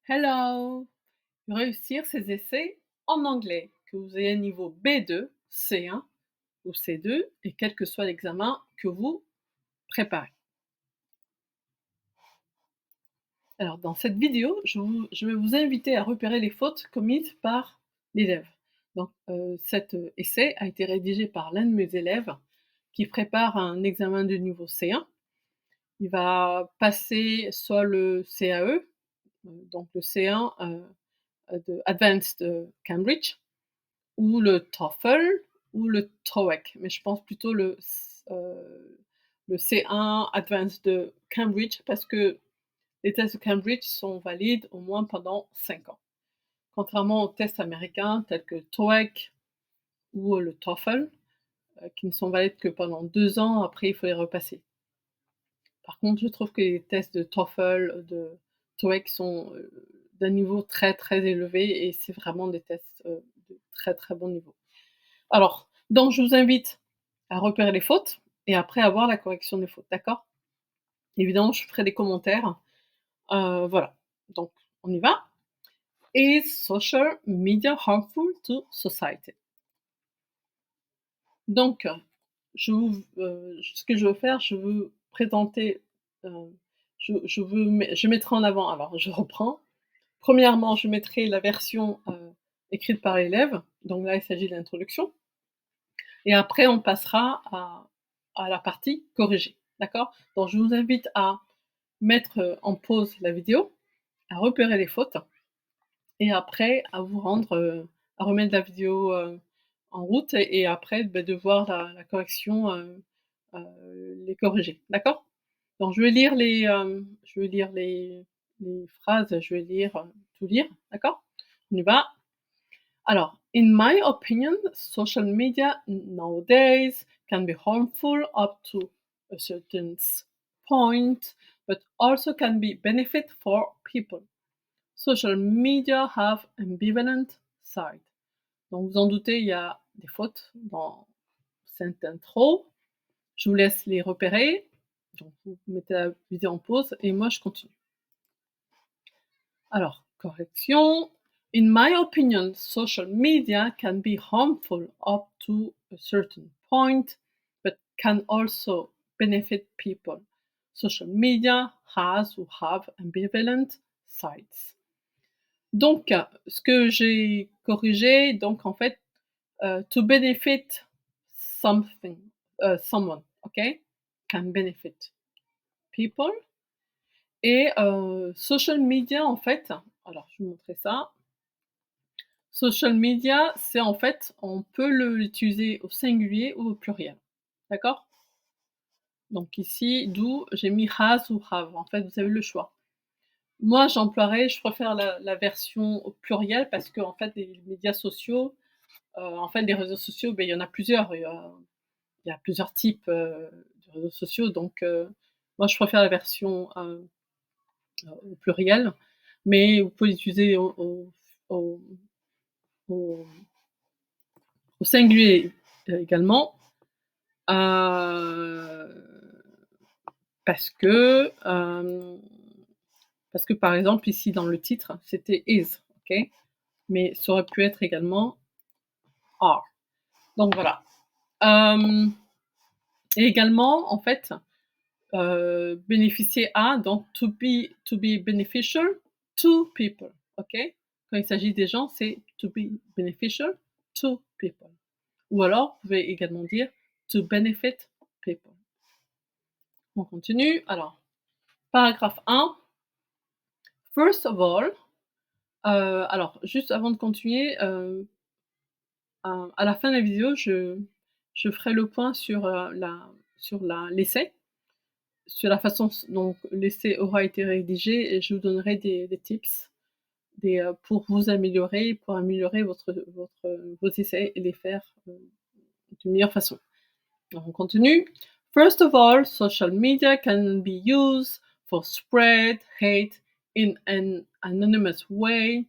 Hello! Réussir ces essais en anglais, que vous ayez un niveau B2, C1 ou C2 et quel que soit l'examen que vous préparez. Alors dans cette vidéo, je vais vous inviter à repérer les fautes commises par l'élève. Donc cet essai a été rédigé par l'un de mes élèves qui prépare un examen de niveau C1. Il va passer soit le CAE, donc le C1 de Advanced Cambridge, ou le TOEFL ou le TOEIC, mais je pense plutôt le C1 Advanced de Cambridge parce que les tests de Cambridge sont valides au moins pendant 5 ans. Contrairement aux tests américains tels que TOEIC ou le TOEFL, qui ne sont valides que pendant 2 ans, après il faut les repasser. Par contre, je trouve que les tests de TOEFL, de TOEIC sont, d'un niveau très, très élevé et c'est vraiment des tests, de très, très bon niveau. Alors, donc je vous invite à repérer les fautes et après à voir la correction des fautes, d'accord? Évidemment, je ferai des commentaires, voilà. Donc on y va. Is social media harmful to society? Donc, ce que je veux faire, je veux présenter, je mettrai en avant, alors je reprends. Premièrement, je mettrai la version, écrite par l'élève, donc là il s'agit de l'introduction. Et après on passera à la partie corrigée, d'accord? Donc je vous invite à mettre, en pause la vidéo, à repérer les fautes et après à vous rendre, à remettre la vidéo, en route et après, de voir la correction, les corriger, d'accord? Donc je vais lire les phrases, je vais lire, tout lire, d'accord? On y va. Alors, in my opinion, social media nowadays can be harmful up to a certain point, but also can be benefit for people. Social media have ambivalent side. Donc, vous en doutez, il y a des fautes dans cette intro. Je vous laisse les repérer. Donc, vous mettez la vidéo en pause et moi, je continue. Alors, correction. In my opinion, social media can be harmful up to a certain point, but can also benefit people. Social media has or have ambivalent sides. Donc, ce que j'ai corrigé, donc en fait, to benefit something, someone, okay, can benefit people. Et social media, en fait, alors je vais vous montrer ça. Social media, c'est en fait, on peut l'utiliser au singulier ou au pluriel. D'accord? Donc ici, d'où j'ai mis has ou have. En fait, vous avez le choix. Moi, je préfère la version au pluriel parce qu'en fait, les médias sociaux, en fait, les réseaux sociaux, beh, il y en a plusieurs. Il y a plusieurs types, de réseaux sociaux donc moi, je préfère la version, au pluriel, mais vous pouvez l'utiliser au au au singulier, également, heu, parce que, par exemple, ici dans le titre, c'était is, OK? Mais ça aurait pu être également are. Donc voilà. Hem et également, en fait, bénéficier à, donc to be beneficial to people, OK? Quand il s'agit des gens, c'est to be beneficial to people. Ou alors, vous pouvez également dire to benefit people. On continue. Alors, paragraphe 1. First of all, alors juste avant de continuer, à la fin de la vidéo, je ferai le point sur, l'essai, sur la façon dont l'essai aura été rédigé et je vous donnerai des tips, pour vous améliorer, pour améliorer vos essais et les faire, d'une meilleure façon. Alors on continue. First of all, social media can be used for spread hate in an anonymous way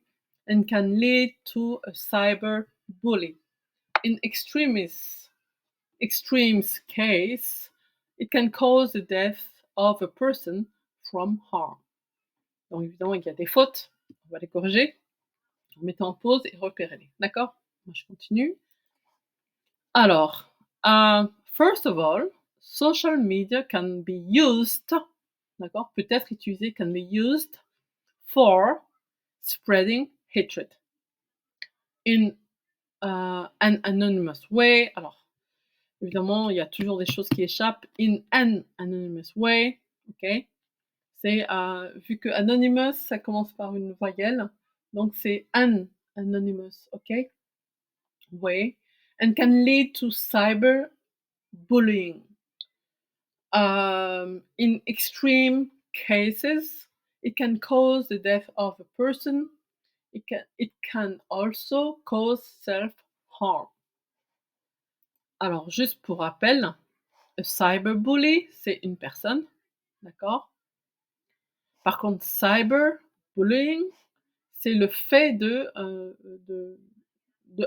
and can lead to a cyber bully. In extremes case, it can cause the death of a person from harm. Donc évidemment, il y a des fautes. On va les corriger en mettant en pause et repérez-les. D'accord? Moi, je continue. Alors, first of all, social media can be used, d'accord? Peut être utilisé, can be used for spreading hatred in an anonymous way. Alors, évidemment, il y a toujours des choses qui échappent. In an anonymous way, ok? C'est vu que anonymous, ça commence par une voyelle, donc c'est an anonymous, ok? Way, and can lead to cyber bullying. In extreme cases, it can cause the death of a person. It can also cause self-harm. Alors, juste pour rappel, un cyberbully, c'est une personne, d'accord? Par contre, cyberbullying, c'est le fait de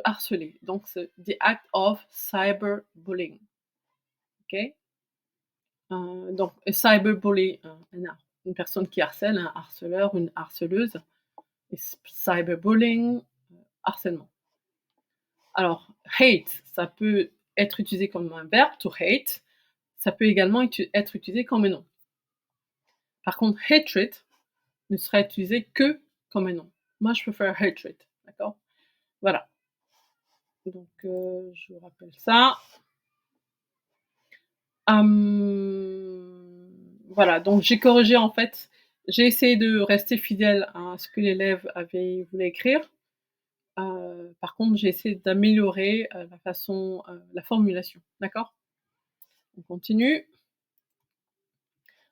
harceler. Donc, c'est the act of cyberbullying. OK? Donc, un cyberbully, une personne qui harcèle, un harceleur, une harceleuse. Et cyberbullying, harcèlement. Alors, hate, ça peut être utilisé comme un verbe, to hate. Ça peut également être utilisé comme un nom. Par contre, hatred ne sera utilisé que comme un nom. Moi, je préfère hatred, d'accord? Voilà. Donc, je vous rappelle ça. Voilà, donc j'ai corrigé en fait, j'ai essayé de rester fidèle à ce que l'élève voulait écrire. Par contre, j'ai essayé d'améliorer, la façon, la formulation, d'accord? On continue.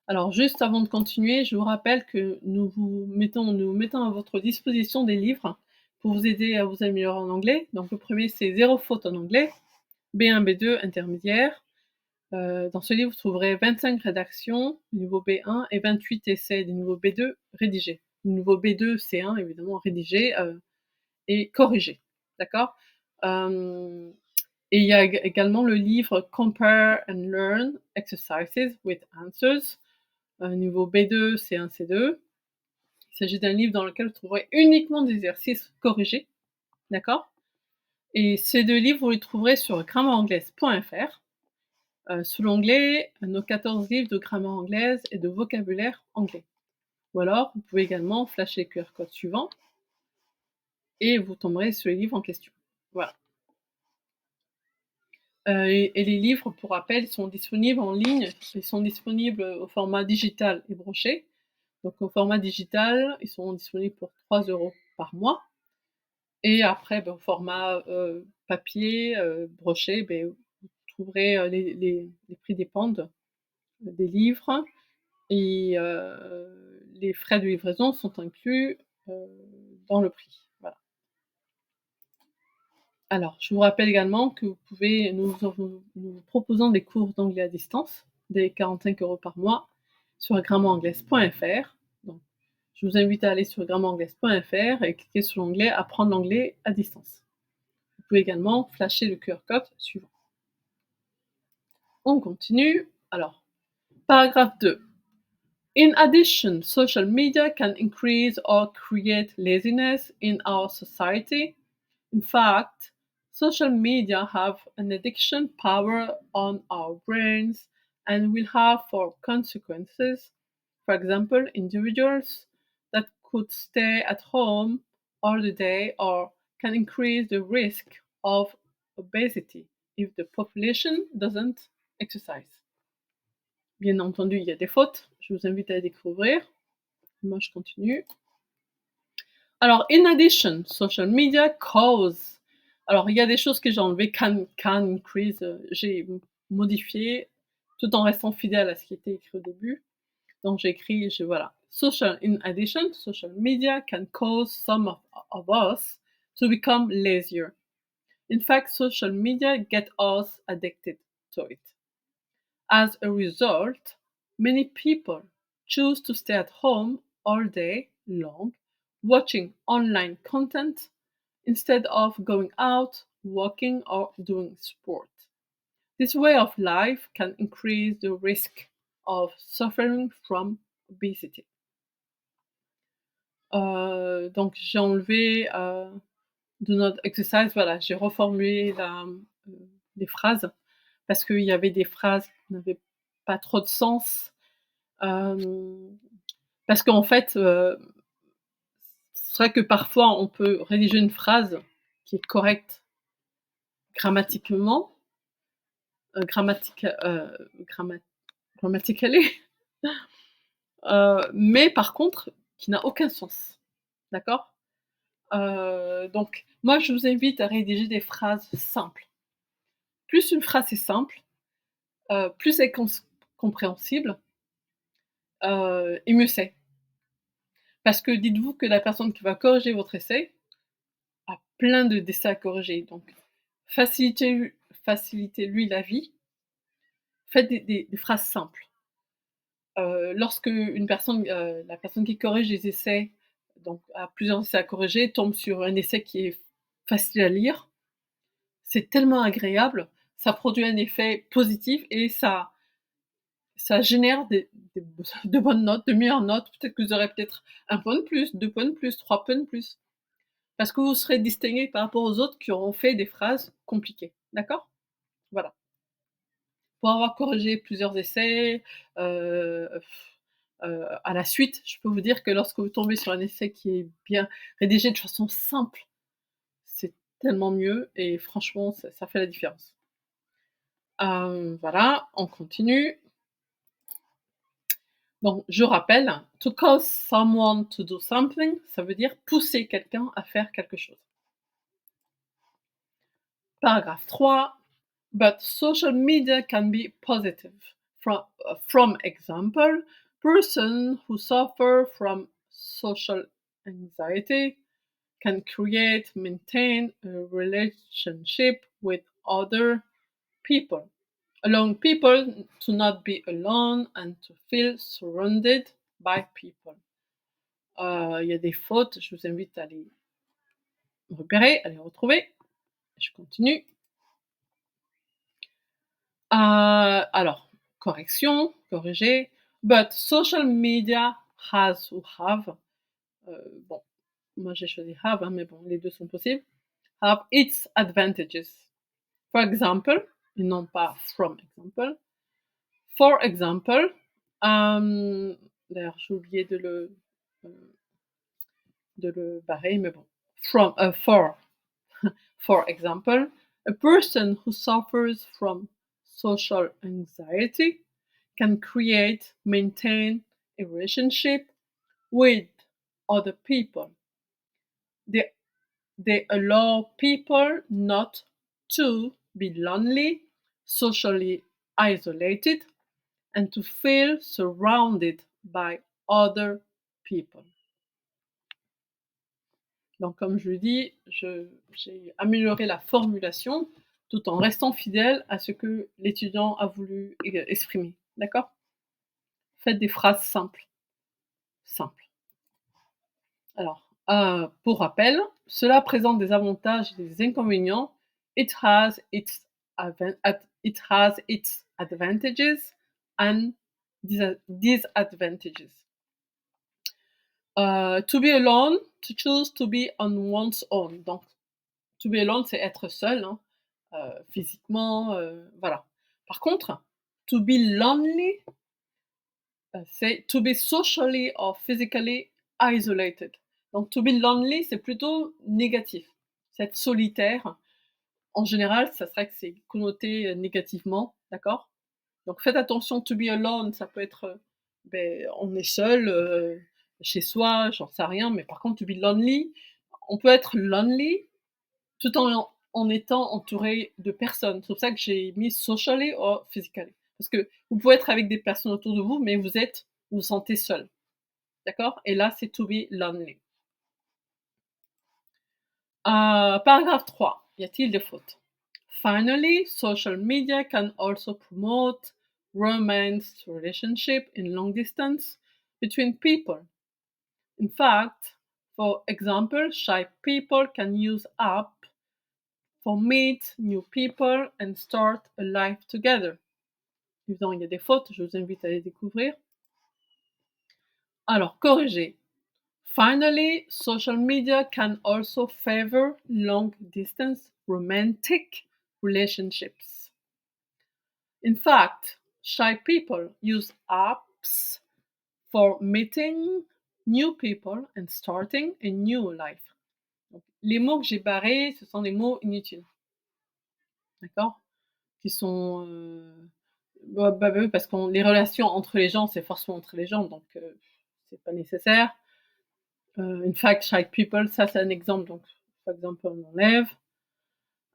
Alors juste avant de continuer, je vous rappelle que nous mettons à votre disposition des livres pour vous aider à vous améliorer en anglais. Donc le premier, c'est Zéro faute en anglais, B1, B2 intermédiaire. Dans ce livre, vous trouverez 25 rédactions du niveau B1 et 28 essais du niveau B2 rédigés. Du niveau B2, C1 évidemment rédigé, et corrigé, d'accord? Et il y a également le livre Compare and Learn Exercises with Answers, niveau B2, C1, C2. Il s'agit d'un livre dans lequel vous trouverez uniquement des exercices corrigés, d'accord? Et ces deux livres, vous les trouverez sur grammairanglaise.fr, sous l'onglet nos 14 livres de grammaire anglaise et de vocabulaire anglais. Ou alors, vous pouvez également flasher le QR code suivant et vous tomberez sur les livres en question. Voilà. Et les livres, pour rappel, sont disponibles en ligne. Ils sont disponibles au format digital et broché. Donc au format digital, ils sont disponibles pour 3 € par mois. Et après, au format papier, broché, vous trouverez les prix dépendent des livres. Et les frais de livraison sont inclus dans le prix. Voilà. Alors, je vous rappelle également que nous vous proposons des cours d'anglais à distance, des 45 € par mois, sur grammairanglaise.fr. Donc, je vous invite à aller sur grammairanglaise.fr et cliquer sur l'onglet Apprendre l'anglais à distance. Vous pouvez également flasher le QR code suivant. On continue. Alors, paragraphe 2. In addition, social media can increase or create laziness in our society. In fact, social media have an addiction power on our brains and will have for consequences, for example, individuals that could stay at home all the day or can increase the risk of obesity if the population doesn't exercise. Bien entendu, il y a des fautes, je vous invite à les découvrir. Moi, je continue. Alors, in addition, social media cause. Alors, il y a des choses que j'ai enlevées, can increase, j'ai modifié tout en restant fidèle à ce qui était écrit au début. Donc, j'ai écrit, voilà. In addition, social media can cause some of us to become lazier. In fact, social media get us addicted to it. As a result, many people choose to stay at home all day long, watching online content instead of going out, walking, or doing sport. This way of life can increase the risk of suffering from obesity. Donc j'ai enlevé, do not exercise, voilà, j'ai reformulé les phrases parce qu'il y avait des phrases qui n'avaient pas trop de sens, hem, parce qu'en fait, c'est vrai que parfois on peut rédiger une phrase qui est correcte grammatiquement, grammatica gramma grammatically, mais par contre qui n'a aucun sens, d'accord? Donc moi je vous invite à rédiger des phrases simples. Plus une phrase est simple, plus elle est compréhensible, et mieux c'est. Parce que dites-vous que la personne qui va corriger votre essai a plein de d'essais à corriger, donc facilitez facilitez-lui la vie, faites des phrases simples. Lorsque une personne, la personne qui corrige les essais, donc a plusieurs essais à corriger, tombe sur un essai qui est facile à lire, c'est tellement agréable, ça produit un effet positif et ça génère des de bonnes notes, de meilleures notes. Peut-être que vous aurez peut-être 1 point de plus, 2 points de plus, 3 points de plus. Parce que vous serez distingué par rapport aux autres qui auront fait des phrases compliquées. D'accord? Voilà. Pour avoir corrigé plusieurs essais, heu, à la suite, je peux vous dire que lorsque vous tombez sur un essai qui est bien rédigé de façon simple, c'est tellement mieux et franchement ça fait la différence. Voilà, on continue. Donc je rappelle, to cause someone to do something, ça veut dire pousser quelqu'un à faire quelque chose. Paragraphe 3. But social media can be positive. From example, person who suffer from social anxiety can create, maintain a relationship with other people, allowing people to not be alone and to feel surrounded by people. Il y a des fautes, je vous invite à les repérer, à les retrouver. Je continue. Alors, correction, corriger. But social media has ou have, bon, moi j'ai choisi have, hein, mais bon, les deux sont possibles. Have its advantages. For example, et non pas from example. For example, d'ailleurs j'ai oublié de le barrer, mais bon. For example, a person who suffers from social anxiety can create, maintain a relationship with other people. They, they allow people not to be lonely, socially isolated, and to feel surrounded by other people. Donc, comme je le dis, j'ai amélioré la formulation tout en restant fidèle à ce que l'étudiant a voulu exprimer. D'accord? Faites des phrases simples. Simples. Alors, pour rappel, cela présente des avantages et des inconvénients. It has its advantages and disadvantages. To be alone, to choose to be on one's own. Donc, to be alone, c'est être seul, hein, physiquement, voilà. Par contre, to be lonely, c'est to be socially or physically isolated. Donc, to be lonely, c'est plutôt négatif. C'est être solitaire. En général, ça serait que c'est connoté négativement, d'accord? Donc, faites attention, to be alone, ça peut être, on est seul, chez soi, j'en sais rien, mais par contre, to be lonely, on peut être lonely tout en étant entouré de personnes. C'est pour ça que j'ai mis socially or physically. Parce que vous pouvez être avec des personnes autour de vous, mais vous vous sentez seul. D'accord? Et là, c'est to be lonely. Paragraphe 3. Y a-t-il des fautes? Finally, social media can also promote romance relationship in long distance between people. In fact, for example, shy people can use app for meet new people and start a life together. Évidemment, il y a des fautes, je vous invite à les découvrir. Alors, corriger. Finally, social media can also favor long-distance romantic relationships. In fact, shy people use apps for meeting new people and starting a new life. Donc, les mots que j'ai barrés, ce sont des mots inutiles, d'accord? Qui sont, oui, parce que les relations entre les gens, c'est forcément entre les gens, donc c'est pas nécessaire. In fact, shy people, ça c'est un exemple, donc par exemple on enlève.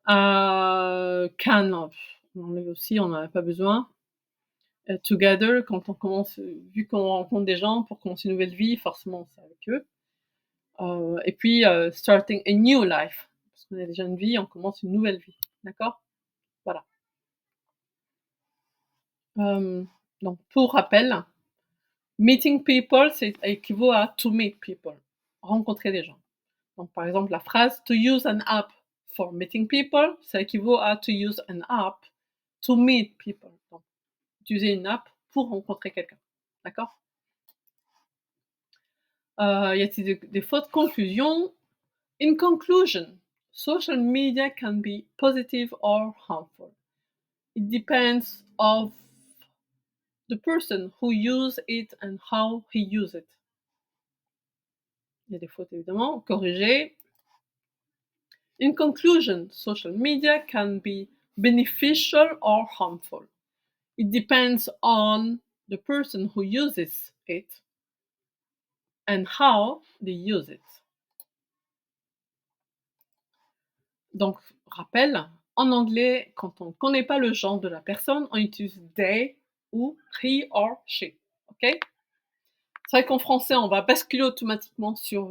Can, on enlève aussi, on n'en a pas besoin. Together, quand on commence, vu qu'on rencontre des gens pour commencer une nouvelle vie, forcément c'est avec eux. Et puis starting a new life, parce qu'on a déjà une vie, on commence une nouvelle vie, d'accord? Voilà. Donc pour rappel, meeting people, c'est équivaut à to meet people, rencontrer des gens. Donc par exemple la phrase to use an app for meeting people, ça équivaut à to use an app to meet people. Donc utiliser une app pour rencontrer quelqu'un, d'accord? Y a-t-il des fautes conclusions? In conclusion, social media can be positive or harmful. It depends of the person who use it and how he use it. Il y a des fautes évidemment, corriger. In conclusion, social media can be beneficial or harmful. It depends on the person who uses it and how they use it. Donc, rappel, en anglais, quand on ne connaît pas le genre de la personne, on utilise they ou he or she. Ok? C'est vrai qu'en français, on va basculer automatiquement sur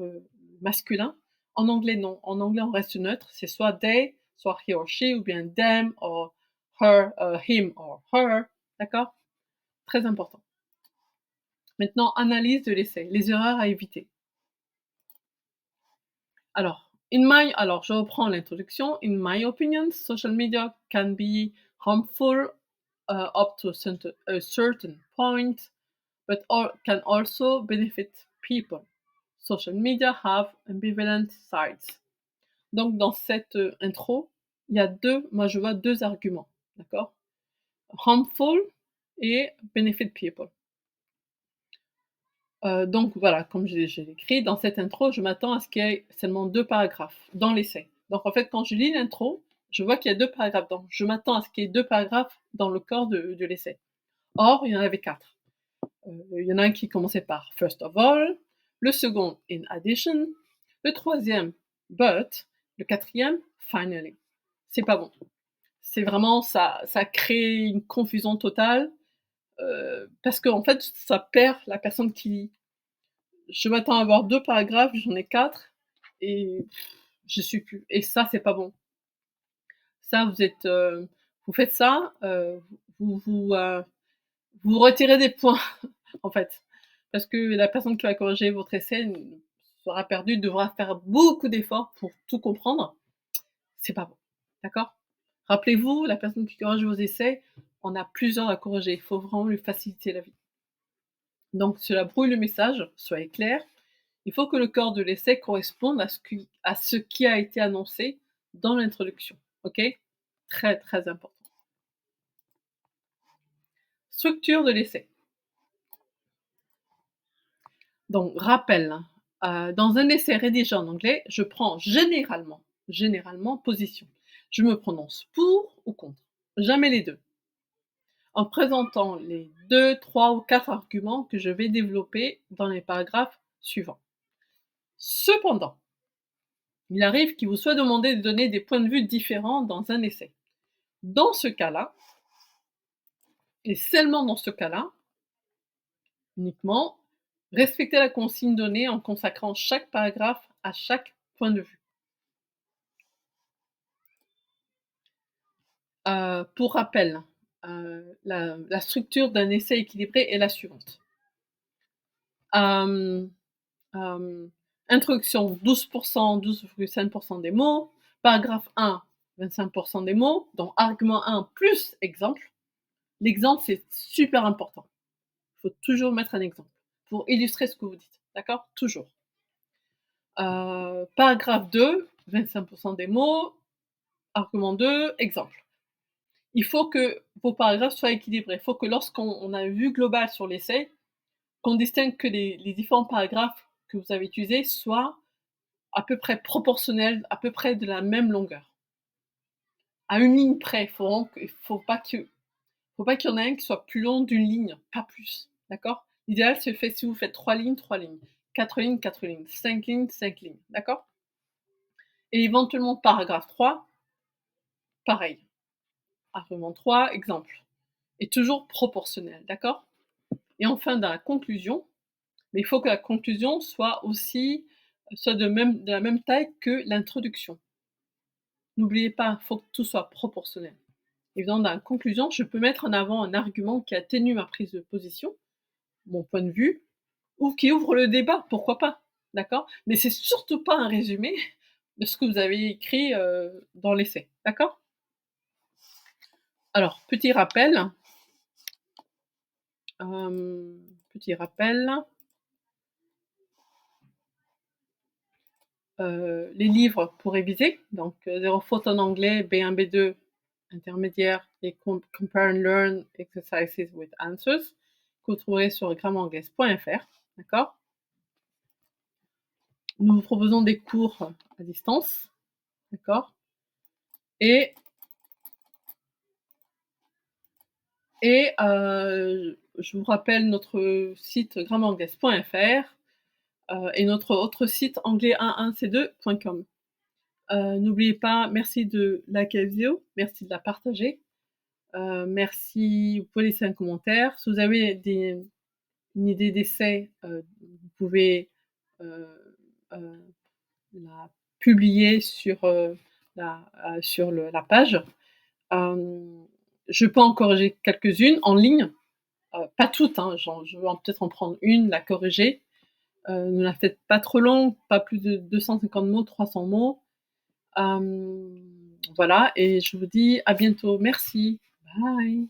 masculin. En anglais, non. En anglais, on reste neutre. C'est soit they, soit he or she, ou bien them, or her, him or her. D'accord? Très important. Maintenant, analyse de l'essai. Les erreurs à éviter. Alors, je reprends l'introduction. In my opinion, social media can be harmful up to a certain point, but can also benefit people. Social media have ambivalent sides. Donc, dans cette intro, il y a moi je vois deux arguments, d'accord? Harmful et benefit people. Donc voilà, comme j'ai écrit, dans cette intro, je m'attends à ce qu'il y ait seulement 2 paragraphes dans l'essai. Donc en fait, quand je lis l'intro, je vois qu'il y a 2 paragraphes, donc je m'attends à ce qu'il y ait 2 paragraphes dans le corps de l'essai. Or, il y en avait 4. Il y en a un qui commençait par first of all, le second in addition, le troisième but, le quatrième finally. C'est pas bon. C'est vraiment ça crée une confusion totale, parce qu'en fait, ça perd la personne qui lit. Je m'attends à avoir 2 paragraphes, j'en ai 4 et je suis plus et ça, c'est pas bon. Ça, vous faites ça, vous retirez des points, en fait. Parce que la personne qui va corriger votre essai sera perdue, devra faire beaucoup d'efforts pour tout comprendre. C'est pas bon, d'accord? Rappelez-vous, la personne qui corrige vos essais, on a plusieurs à corriger, il faut vraiment lui faciliter la vie. Donc cela brouille le message, soyez clair. Il faut que le corps de l'essai corresponde à ce qui a été annoncé dans l'introduction. Ok? Très très important. Structure de l'essai. Donc rappel, dans un essai rédigé en anglais, je prends généralement position. Je me prononce pour ou contre, jamais les deux, en présentant les 2, 3 ou 4 arguments que je vais développer dans les paragraphes suivants. Cependant, il arrive qu'il vous soit demandé de donner des points de vue différents dans un essai. Dans ce cas-là, et seulement dans ce cas-là, uniquement, respectez la consigne donnée en consacrant chaque paragraphe à chaque point de vue. Pour rappel, la structure d'un essai équilibré est la suivante. Introduction 12%, 12,5% des mots. Paragraphe 1, 25% des mots. Donc argument 1 plus exemple. L'exemple, c'est super important. Il faut toujours mettre un exemple pour illustrer ce que vous dites. D'accord? Toujours. Paragraphe 2, 25% des mots. Argument 2, exemple. Il faut que vos paragraphes soient équilibrés. Il faut que lorsqu'on a une vue globale sur l'essai, qu'on distingue que les différents paragraphes que vous avez utilisés soient à peu près proportionnels, à peu près de la même longueur. À une ligne près, il faut pas qu'il y en ait un qui soit plus long d'une ligne, pas plus, d'accord? L'idéal, c'est fait si vous faites 3 lignes, 4 lignes, 5 lignes, 5 lignes, d'accord? Et éventuellement paragraphe 3, pareil. Argument 3, exemple. Et toujours proportionnel, d'accord? Et enfin, dans la conclusion, mais il faut que la conclusion soit aussi soit de la même taille que l'introduction. N'oubliez pas, il faut que tout soit proportionnel. Évidemment, dans la conclusion, je peux mettre en avant un argument qui atténue ma prise de position, mon point de vue, ou qui ouvre le débat, pourquoi pas, d'accord? Mais c'est surtout pas un résumé de ce que vous avez écrit, dans l'essai, d'accord? Alors, petit rappel, les livres pour réviser, donc Zéro faute en anglais, B1, B2 intermédiaire et Compare and Learn Exercises with Answers, que vous trouverez sur grammairanglaise.fr, d'accord? Nous vous proposons des cours à distance, d'accord? Et je vous rappelle notre site grammairanglaise.fr, et notre autre site anglais11c2.com. N'oubliez pas, merci de liker la vidéo, merci de la partager, merci, vous pouvez laisser un commentaire. Si vous avez une idée d'essai, vous pouvez la publier sur la page. Je peux en corriger quelques-unes en ligne, pas toutes, hein, je vais peut-être en prendre une, la corriger. Ne la faites pas trop longue, pas plus de 250 mots, 300 mots. Voilà, et je vous dis à bientôt. Merci. Bye.